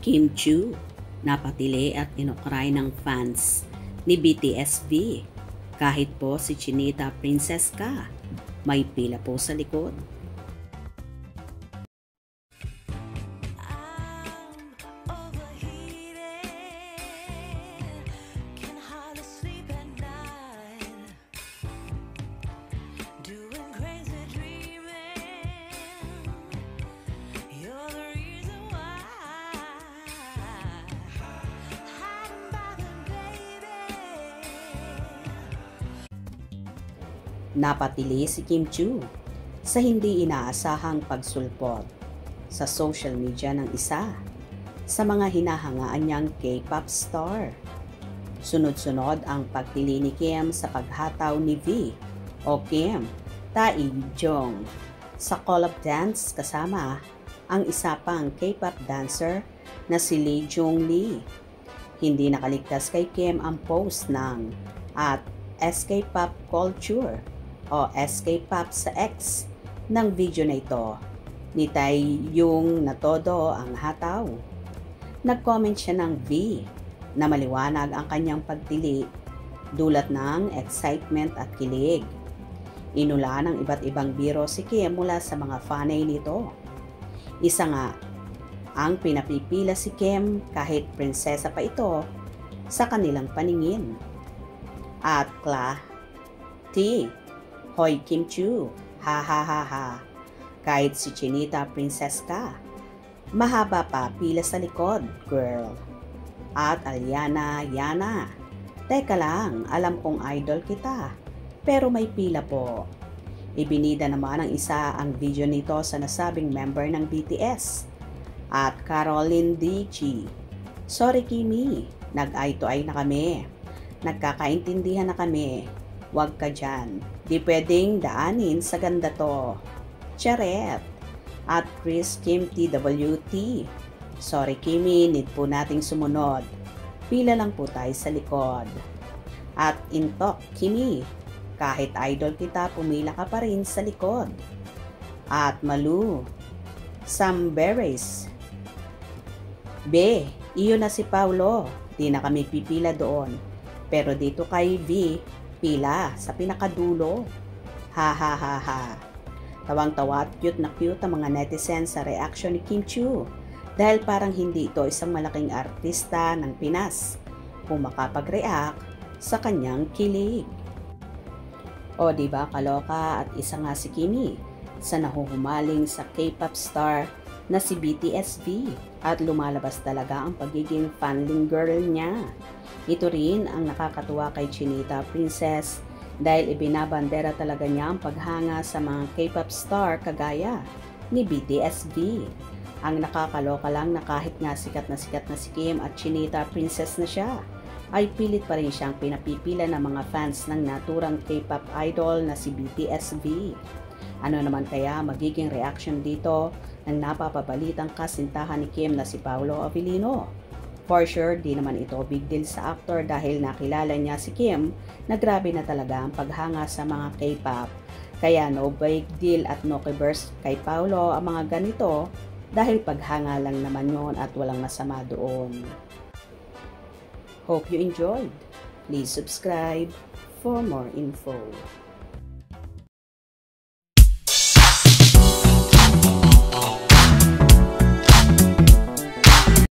Kim Chiu, napatili at inukray ng fans ni BTS-V. Kahit po si Chinita Princess ka, may pila po sa likod. Napatili si Kim Chiu sa hindi inaasahang pagsulpot sa social media ng isa sa mga hinahangaan niyang K-pop star. Sunod-sunod ang pagpili ni Kim sa paghataw ni V o Kim Tae-jong sa collab dance kasama ang isa pang K-pop dancer na si Lee Jung-lee. Hindi nakaligtas kay Kim ang post ng @SK Pop Culture o SK Pop sa X ng video na ito ni Tae yung na todo ang hataw. Nag-comment siya ng V na maliwanag ang kanyang pagpili dulot ng excitement at kilig. Inula ng iba't ibang biro si Kim mula sa mga fanay nito. Isa nga, ang pinapipila si Kim kahit prinsesa pa ito sa kanilang paningin. At T. Hoy Kim Chiu, ha ha ha ha. Kahit si Chinita Princess ka, mahaba pa pila sa likod, girl. At Aliana Yana, teka lang, alam kong idol kita, pero may pila po. Ibinida naman ng isa ang video nito sa nasabing member ng BTS. At Caroline D.G. Sorry Kimi, nag-eye to eye na kami. Nagkakaintindihan na kami. Huwag ka dyan. Di pwedeng daanin sa ganda to. Charet. At Chris Kim TWT. Sorry Kimi, need po nating sumunod. Pila lang po tayo sa likod. At Intok Kimi. Kahit idol kita, pumila ka pa rin sa likod. At Malu. Samberes. B. Iyo na si Paulo. Di na kami pipila doon. Pero dito kay V, pila sa pinakadulo. Ha ha ha ha. Tawang-tawa at cute na cute ang mga netizens sa reaction ni Kim Chiu dahil parang hindi ito isang malaking artista ng Pinas kung makapag-react sa kanyang kilig. O diba kaloka, at isa nga si Kimi sa nahuhumaling sa K-pop star na si BTS-V at lumalabas talaga ang pagiging fanling girl niya. Ito rin ang nakakatuwa kay Chinita Princess dahil ibinabandera talaga niya ang paghanga sa mga K-pop star kagaya ni BTS-V. Ang nakakaloka lang na kahit nga sikat na si Kim at Chinita Princess na siya, ay pilit pa rin siyang pinapipila ng mga fans ng naturang K-pop idol na si BTS-V. Ano naman kaya magiging reaction dito ng napapabalitang kasintahan ni Kim na si Paolo Avellino? For sure, di naman ito big deal sa actor dahil nakilala niya si Kim na grabe na talaga ang paghanga sa mga K-pop. Kaya no big deal at no kibers kay Paolo ang mga ganito dahil paghanga lang naman yon at walang masama doon. Hope you enjoyed. Please subscribe for more info.